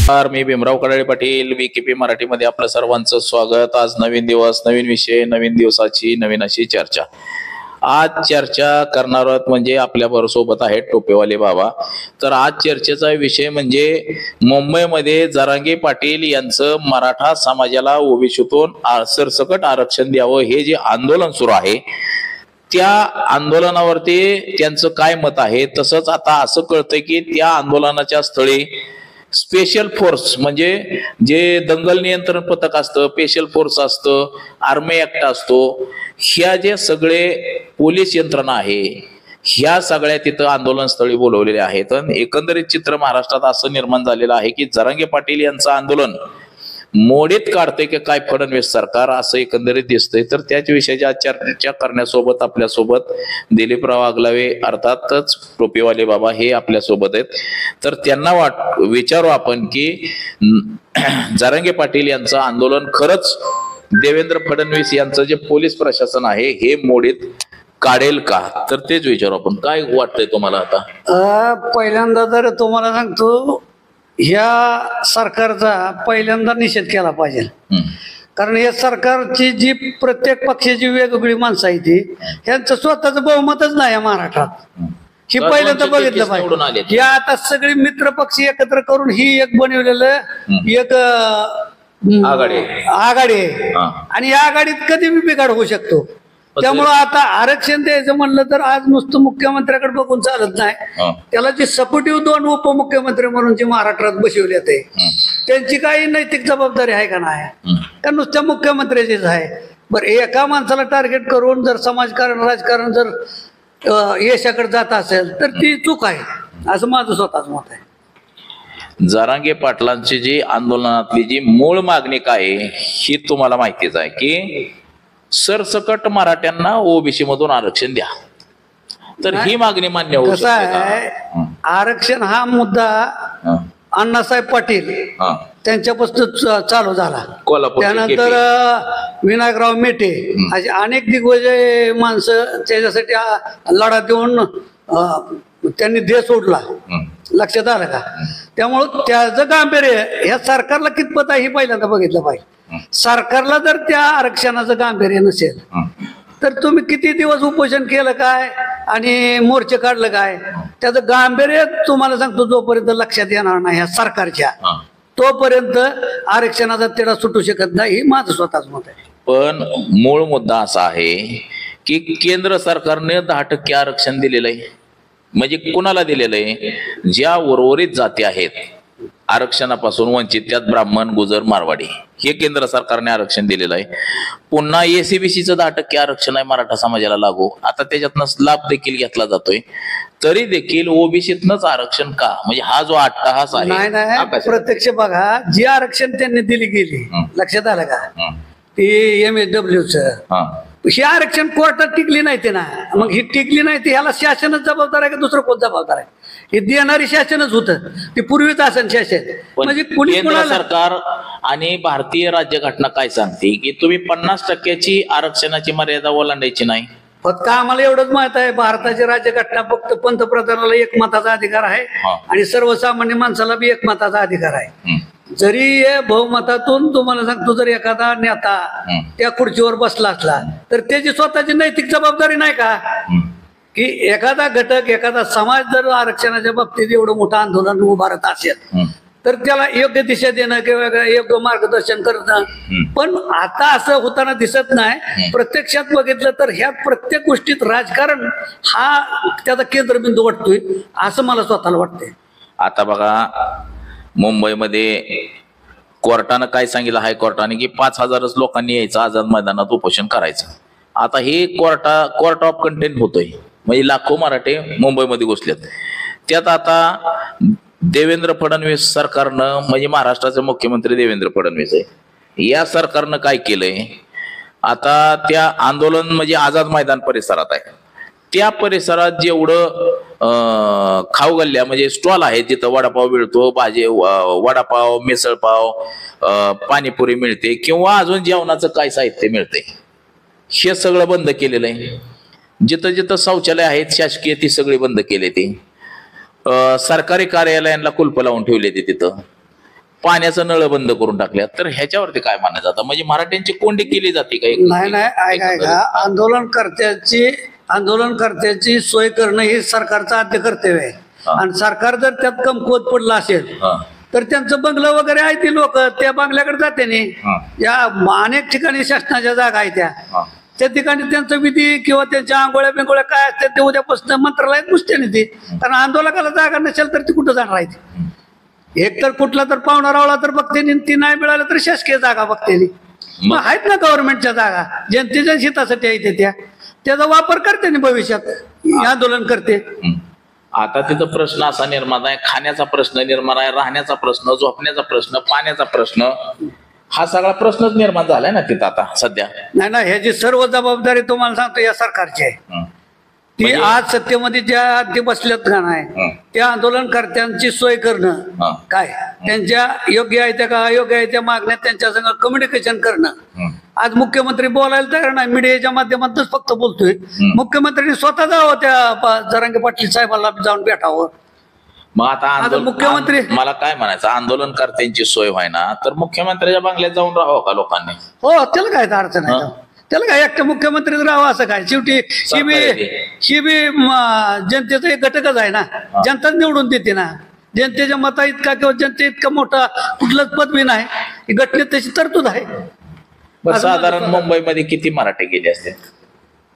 मी Bhimrao Kadale Patil VKP मराठीमध्ये आपलं सर्वांचं स्वागत। आज नवीन दिवस, नवीन विषय, नवीन दिवसाची नवीन अशी चर्चा। आज चर्चा करणार आहोत म्हणजे आपल्या सोबत आहेत टोपेवाले बाबा। तर आज चर्चेचा विषय म्हणजे मुंबईमध्ये जरांगे पाटील यांचं मराठा समाजाला ओबीसीतून सरसकट आरक्षण द्यावं हे जे आंदोलन सुरू आहे त्या आंदोलनावरती त्यांचं काय मत आहे। तसंच आता असं कळतंय की त्या आंदोलनाच्या स्थळी स्पेशल फोर्स म्हणजे जे दंगल नियंत्रण पथक असतं, स्पेशल फोर्स असतं, आर्मी ऍक्ट असतो, ह्या जे सगळे पोलीस यंत्रणा आहे ह्या सगळ्या तिथं आंदोलन स्थळी बोलवलेले आहेत। एकंदरीत चित्र महाराष्ट्रात असं निर्माण झालेलं आहे की जरांगे पाटील यांचं आंदोलन मोडीत काढते की काय फडणवीस सरकार, असं एकंदरीत दिसतंय। तर त्याच विषयाची चर्चा करण्यासोबत आपल्यासोबत दिलीपराव आगलावे अर्थातच टोपेवाले बाबा हे आपल्यासोबत आहेत। तर त्यांना विचारू आपण की जरांगे पाटील यांचं आंदोलन खरंच देवेंद्र फडणवीस यांचं जे पोलीस प्रशासन आहे हे मोडीत काढेल का, तर तेच विचारू आपण। काय वाटतंय तुम्हाला? आता पहिल्यांदा तर तुम्हाला सांगतो ह्या सरकारचा पहिल्यांदा निषेध केला पाहिजे, कारण या सरकारची जी प्रत्येक पक्षाची वेगवेगळी माणसं आहे ती यांचं स्वतःच बहुमतच नाही या महाराष्ट्रात। ही पहिल्यांदा बघितलं पाहिजे। या आता सगळे मित्र पक्ष एकत्र करून ही एक बनवलेलं एक आघाडी आहे आणि या आघाडीत कधी बी बिघाड होऊ शकतो। त्यामुळं आता आरक्षण द्यायचं म्हणलं तर आज नुसतं मुख्यमंत्र्याकडे बघून चालत नाही, त्याला जी सपोर्टिव्ह 2 उपमुख्यमंत्री म्हणून जे महाराष्ट्रात बसवल्यात आहे त्यांची काही नैतिक जबाबदारी आहे का नाही, का नुसत्या मुख्यमंत्र्याचीच आहे? बरं, एका माणसाला टार्गेट करून जर समाजकारण राजकारण जर यशाकडे जात असेल तर ती चूक आहे, असं माझं स्वतःच मत आहे। जरांगे पाटलांची जी आंदोलनातली जी मूळ मागणी काय ही तुम्हाला माहितीच आहे की सरसकट मराठ्यांना ओबीसी मधून आरक्षण द्या। तर ही मागणी मान्य होऊ शकते का? आरक्षण हा मुद्दा अण्णासाहेब पाटील त्यांच्यापासून चालू झाला, त्यानंतर विनायकराव मेटे असे अनेक दिग्गज माणसं त्याच्यासाठी लढा देऊन त्यांनी देश सोडला, लक्षात आलं का? त्यामुळं त्याचं गांभीर्य ह्या सरकारला कितपत आहे हे पहिल्यांदा बघितलं पाहिजे। सरकारला जर त्या आरक्षणाचं गांभीर्य नसेल तर तुम्ही किती दिवस उपोषण केलं काय आणि मोर्चे काढलं काय, त्याचं गांभीर्य तुम्हाला सांगतो जोपर्यंत लक्षात येणार नाही ह्या सरकारच्या तोपर्यंत आरक्षणाचा तेढा सुटू शकत नाही, ही माझं स्वतःच मत आहे। पण मूळ मुद्दा असा आहे की केंद्र सरकारने 10% आरक्षण दिलेलं आहे, म्हणजे कुणाला दिलेलं आहे? ज्या उर्वरित जाती आहेत आरक्षणापासून वंचित, त्यात ब्राह्मण, गुजर, मारवाडी, हे केंद्र सरकारने आरक्षण दिलेलं आहे। पुन्हा SCBCचं 10% आरक्षण आहे मराठा समाजाला लागू, आता त्याच्यातनं लाभ देखील घेतला जातोय, तरी देखील ओबीसीतनच आरक्षण का? म्हणजे हा जो अट्टहास आहे नाही प्रत्यक्ष बघा, जे आरक्षण त्यांनी दिली गेली लक्षात आलं का, ते MSWचं हे आरक्षण कोर्टात टिकली नाही ते ना, मग ही टिकली नाही ते ह्याला शासनच जबाबदार आहे का दुसरं कोण जबाबदार आहे? हे देणारी शासनच होतं, ते पूर्वीच असेल शासन। म्हणजे केंद्र सरकार आणि भारतीय राज्यघटना काय सांगते की तुम्ही 50% आरक्षणाची मर्यादा ओलांडायची नाही। फक्त आम्हाला एवढंच माहित आहे, भारताची राज्यघटना फक्त पंतप्रधानाला एकमताचा अधिकार आहे आणि सर्वसामान्य माणसाला बी एकमताचा अधिकार आहे। जरी बहुमतातून तुम्हाला सांगतो जर एखादा नेता त्या खुर्चीवर बसला असला तर त्याची स्वतःची नैतिक जबाबदारी नाही का की एखादा घटक एखादा समाज जर आरक्षणाच्या बाबतीत एवढं मोठं आंदोलन उभारत असेल तर त्याला योग्य दिशा देणं किंवा योग्य मार्गदर्शन करणं। पण आता असं होताना दिसत नाही। प्रत्यक्षात बघितलं तर ह्या प्रत्येक गोष्टीत राजकारण हा त्याचा केंद्रबिंदू वाटतोय असं मला स्वतःला वाटतंय। आता बघा मुंबईमध्ये कोर्टानं काय सांगितलं, हायकोर्टाने की 5000च लोकांनी यायचं, आझाद मैदानात उपोषण करायचं। आता हे कोर्ट ऑफ कंटेंट होतोय, म्हणजे लाखो मराठे मुंबईमध्ये घुसलेत। त्यात आता देवेंद्र फडणवीस सरकारनं, म्हणजे महाराष्ट्राचे मुख्यमंत्री देवेंद्र फडणवीस आहे, या सरकारनं काय केलंय, आता त्या आंदोलन म्हणजे आझाद मैदान परिसरात आहे, त्या परिसरात जेवढं खाऊ गल्ल्या म्हणजे स्टॉल आहे जिथं वडापाव मिळतो, भाजी वडापाव, मिसळपाव, पाणीपुरी मिळते किंवा अजून जेवणाचं काय साहित्य मिळते, हे सगळं बंद केलेलं आहे। जिथं जिथं शौचालय आहेत शासकीय ती सगळी बंद केली ती, सरकारी कार्यालयांना कुलप लावून ठेवले ते तिथं, पाण्याचं नळ बंद करून टाकल्या, तर ह्याच्यावरती काय मानायचं आता? म्हणजे मराठ्यांची कोंडी केली जाते का? नाही ऐका, आंदोलनकर्त्याची सोय करणं हे सरकारचं आद्य कर्तव्य आहे. आणि सरकार जर त्यात कमकुवत पडलं असेल तर त्यांचं बंगलं वगैरे आहे, ती लोक त्या बंगल्याकडे जाते नाही. या अनेक ठिकाणी शासनाच्या जागा आहेत त्या ठिकाणी त्यांचं विधी किंवा त्यांच्या आंघोळ्या बिंगोळ्या काय असतात ते उद्यापासून मंत्रालयात पुसते नाही ती. कारण आंदोलकाला जागा नसेल तर ती कुठं जाणार आहे ती? एक तर कुठला तर पाहुणा रावला तर बघते, ती नाही मिळालं तर शासकीय जागा बघते. मग आहेत ना गव्हर्नमेंटच्या जागा, जनतेच्या हितासाठी आहेत त्याचा वापर करते ना भविष्यात आंदोलन करते. आता तिथं प्रश्न असा निर्माण आहे, खाण्याचा प्रश्न निर्माण आहे, राहण्याचा प्रश्न, झोपण्याचा प्रश्न, पाण्याचा प्रश्न, हा सगळा प्रश्नच निर्माण झालाय ना तिथं आता सध्या. नाही ह्याची सर्व जबाबदारी तुम्हाला सांगतो या सरकारची आहे. ती आज सत्तेमध्ये ज्या ते बसल्यात का नाही, त्या आंदोलनकर्त्यांची सोय करणं, काय त्यांच्या योग्य आहे त्या का अयोग्य आहे त्या मागण्या त्यांच्या संग कम्युनिकेशन करणं. आज मुख्यमंत्री बोलायला तयार नाही, मीडियाच्या माध्यमातूनच फक्त बोलतोय. मुख्यमंत्र्यांनी स्वतः जावं त्या जरांगे पाटील साहेबांना जाऊन भेटावं. मग आता मुख्यमंत्री मला काय म्हणायचं, आंदोलनकर्त्यांची सोय व्हायना तर मुख्यमंत्र्यांच्या बंगल्यात जाऊन राहावं का लोकांनी? हो, त्याला काय अडचण आहे? त्याला काय एकट्या मुख्यमंत्रीच राहावं असं काय? शेवटी ही बी जनतेचा एक घटकच आहे ना, जनताच निवडून देते ना. जनतेच्या मता इतका किंवा जनते इतका मोठा कुठलंच पद बी नाही, घटनेत तशी तरतूद आहे. साधारण मुंबईमध्ये किती मराठी गेले असते?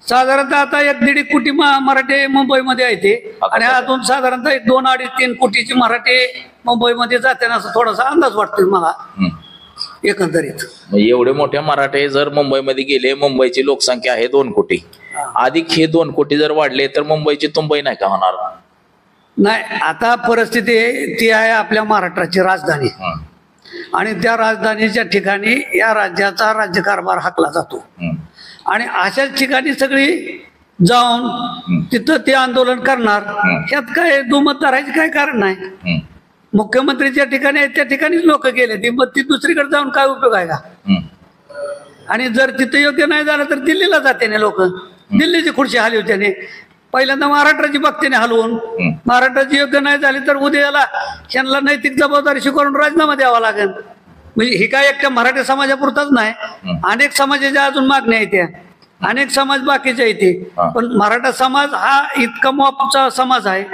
साधारणतः आता 1-1.5 कोटी मराठी मुंबईमध्ये आहे ते, आणि अजून साधारणतः 2-2.5-3 कोटीची मराठी मुंबईमध्ये जाते ना, असं थोडासा अंदाज वाटतोय मला एकंदरीत. एवढे मोठे मराठे जर मुंबईमध्ये गेले, मुंबईची लोकसंख्या आहे 2 कोटी, अधिक हे 2 कोटी जर वाढले तर मुंबईची तुंबई नाही का होणार? नाही, आता परिस्थिती ती आहे आपल्या महाराष्ट्राची राजधानी, आणि त्या राजधानीच्या ठिकाणी या राज्याचा राज्यकारभार हाकला जातो. आणि अशाच ठिकाणी सगळी जाऊन तिथं ते आंदोलन करणार, ह्यात काय दुमत धरायचं काय कारण नाही. मुख्यमंत्रीच्या ठिकाणी आहेत त्या ठिकाणीच लोक गेले, ती मग ती दुसरीकडे जाऊन काय उपयोग आहे का? आणि जर तिथं योग्य नाही झालं तर दिल्लीला जाते ना लोक, दिल्लीची खुर्ची हलवते. पहिल्यांदा महाराष्ट्राची बघते हलवून, महाराष्ट्राची योग्य नाही झाली तर उद्याला त्यांना नैतिक जबाबदारी स्वीकारून राजीनामा द्यावा लागेल. म्हणजे ही काय एकट्या मराठी समाजापुरताच नाही, अनेक समाजाच्या अजून मागण्या आहेत त्या, अनेक समाज बाकीच्या येते. पण मराठा समाज हा इतका मोठा समाज आहे,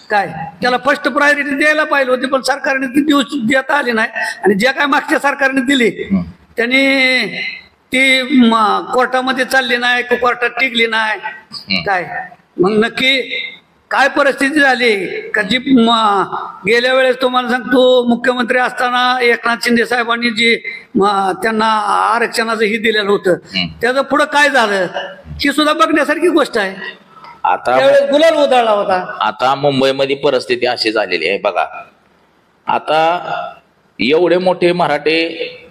काय त्याला फर्स्ट प्रायोरिटी द्यायला पाहिजे होती, पण सरकारने ती देता आली नाही. आणि ज्या काय मागच्या सरकारने दिली त्यांनी ती कोर्टामध्ये चालली नाही, कोर्टात टिकली नाही. काय मग नक्की काय परिस्थिती झाली का? जी गेल्या वेळेस तुम्हाला सांगतो मुख्यमंत्री असताना एकनाथ शिंदे साहेबांनी जी त्यांना आरक्षणाचं ही दिलेलं होतं, त्याचं पुढं काय झालं ही सुद्धा बघण्यासारखी गोष्ट आहे. आता गुलाल उधळला होता. आता मुंबईमध्ये परिस्थिती अशी झालेली आहे बघा. आता एवढे मोठे मराठे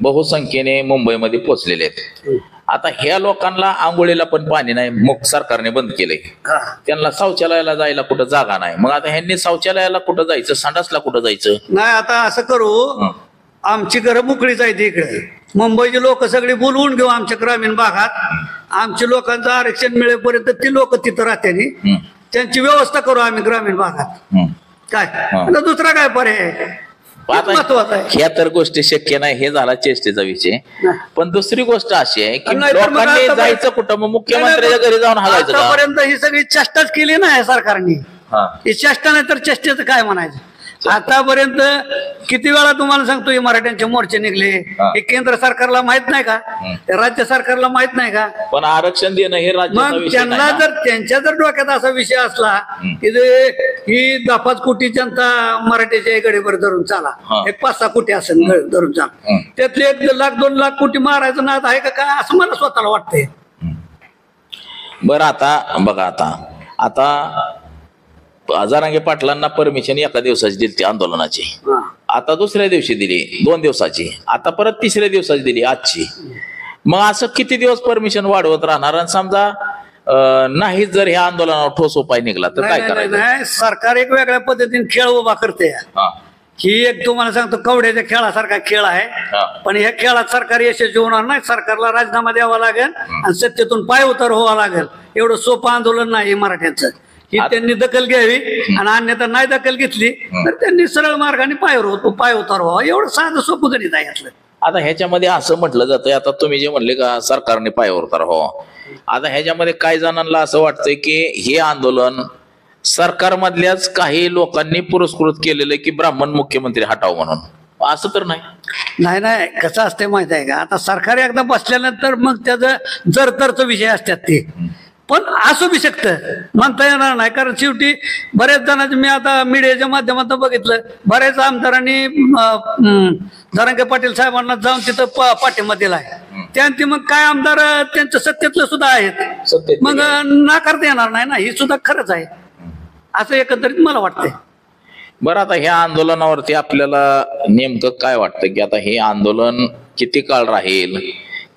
बहुसंख्येने मुंबईमध्ये पोहोचलेले आहेत. आता ह्या लोकांना आंघोळीला पण पाणी नाही, मग सरकारने बंद केलंय. त्यांना शौचालयाला जायला कुठं जागा नाही. मग आता ह्यांनी शौचालयाला कुठं जायचं, संडासला कुठं जायचं? नाही, आता असं करू, आमची घरं मोकळीच आहेत इकडे. मुंबईची लोक सगळी बोलवून घेऊ आमच्या ग्रामीण भागात. आमच्या लोकांचं आरक्षण मिळेपर्यंत ती लोक तिथं राहते, त्यांची व्यवस्था करू आम्ही ग्रामीण भागात. काय आता दुसरा काय पर्याय? ह्या तर गोष्टी शक्य नाही, हे झाला चेष्टेचा विषय. पण दुसरी गोष्ट अशी आहे की लोकांनी जायचं कुठं? मग मुख्यमंत्र्याच्या घरी जाऊन हालायचं का? आतापर्यंत ही सगळी चेष्टाच केली नाही सरकारने. ही चेष्टा नाही तर चेष्टेचं काय म्हणायचं? आतापर्यंत किती वेळा तुम्हाला सांगतो हे मराठ्यांचे मोर्चे निघले, हे केंद्र सरकारला माहित नाही का? राज्य सरकारला माहित नाही का? पण आरक्षण देणं हे मग त्यांना जर त्यांच्या जर डोक्यात असा विषय असला की ही 10-5 कोटी जनता मराठ्याच्या गडीवर धरून चाला, एक 5-6 कोटी असेल धरून चाला, त्यातले 1 लाख 2 लाख कोटी मारायचं नाद आहे का काय असं मला स्वतःला वाटतंय. बरं आता बघा, आता जरांगे पाटलांना परमिशन एका दिवसाची दिली आंदोलनाची, आता दुसऱ्या दिवशी दिली, 2 दिवसाची, आता परत 3ऱ्या दिवसाची दिली आजची. मग असं किती दिवस परमिशन वाढवत राहणार? आणि समजा नाही जर ह्या आंदोलनावर ठोस उपाय निघाला तर काय करायचं? नाही, सरकार एक वेगळ्या पद्धतीने खेळ उभा करते. ही एक तुम्हाला सांगतो कवड्याच्या खेळासारखा खेळ आहे, पण ह्या खेळात सरकार यशस्वी होणार नाही. सरकारला राजीनामा द्यावा लागेल आणि सत्तेतून पाय उतार व्हावा लागेल. एवढं सोपं आंदोलन नाही मराठ्यांचं. ही त्यांनी दखल घ्यावी आणि अन्यथा नाही दखल घेतली तर त्यांनी सरळ मार्गाने पाय उतारवा. एवढं साधं सोपं गणित आहे यातलं. आता ह्याच्यामध्ये असं म्हटलं जातंय, आता तुम्ही जे म्हणले का सरकारने पायावर तर हो, आता ह्याच्यामध्ये काही जणांना असं वाटतंय की हे आंदोलन सरकारमधल्याच काही लोकांनी पुरस्कृत केलेलं की ब्राह्मण मुख्यमंत्री हटाव म्हणून. असं तर नाही. नाही कसं असते माहित आहे का, आता सरकार एकदा बसल्यानंतर मग त्याचं जरतरचा विषय असतात ते, पण असू बी शकतं म्हणता येणार नाही. कारण शेवटी बऱ्याच जणांचं मी आता मीडियाच्या माध्यमातून बघितलं, बऱ्याच आमदारांनी जरांगे पाटील साहेबांना जाऊन तिथं पाठिंबा दिला आहे. त्यांचे मग काय आमदार त्यांचं सत्तेतलं सुद्धा आहेत, मग नाकारता येणार नाही ना, ही सुद्धा खरंच आहे असं एकंदरीत मला वाटतंय. बरं, आता ह्या आंदोलनावरती आपल्याला नेमकं काय वाटतं की आता हे आंदोलन किती काळ राहील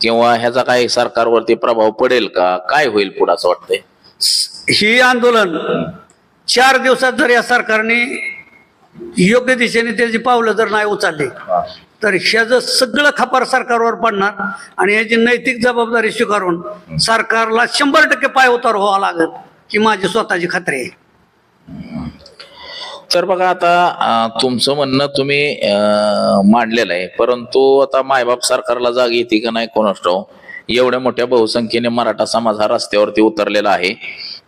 किंवा ह्याचा काही सरकारवरती प्रभाव पडेल का, काय होईल पुढे असं वाटतंय? ही आंदोलन 4 दिवसात जर या सरकारने योग्य दिशेने त्याची पावलं जर नाही उचलली तर ह्याचं सगळं खपार सरकारवर पडणार आणि याची नैतिक जबाबदारी स्वीकारून सरकारला 100% पाय उतार व्हावा लागेल ही माझी स्वतःची खात्री आहे. तर बघा, आता तुमचं म्हणणं तुम्ही मांडलेलं आहे, परंतु आता मायबाप सरकारला जाग येते का नाही कोणास ठाऊक. एवढ्या मोठ्या बहुसंख्येने मराठा समाज हा रस्त्यावरती उतरलेला आहे.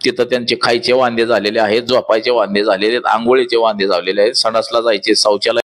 तिथं त्यांचे खायचे वांदे झालेले आहेत, झोपायचे वांदे झालेले आहेत, आंघोळीचे वांदे झालेले आहेत, संडासला जायचे, शौचालय